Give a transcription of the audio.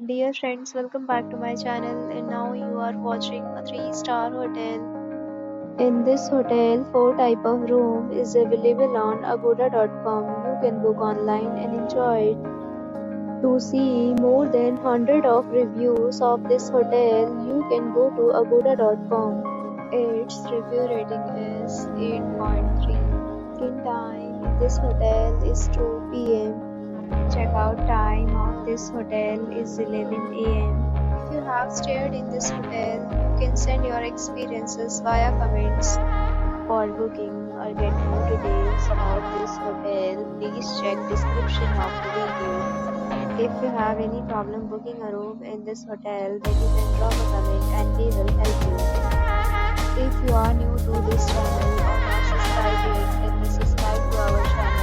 Dear friends, welcome back to my channel, and now you are watching a 3-star hotel. In this hotel, 4 type of room is available on agoda.com. You can book online and enjoy it. To see more than 100 of reviews of this hotel, you can go to agoda.com. Its review rating is 8.3. Check-in time in this hotel is 2 p.m. Check-out time of this hotel is 11 a.m. If you have stayed in this hotel, you can send your experiences via comments. For booking or get more details about this hotel, please check description of the video. If you have any problem booking a room in this hotel, then you can drop a comment and we will help you. If you are new to this channel or not subscribed yet, then please subscribe to our channel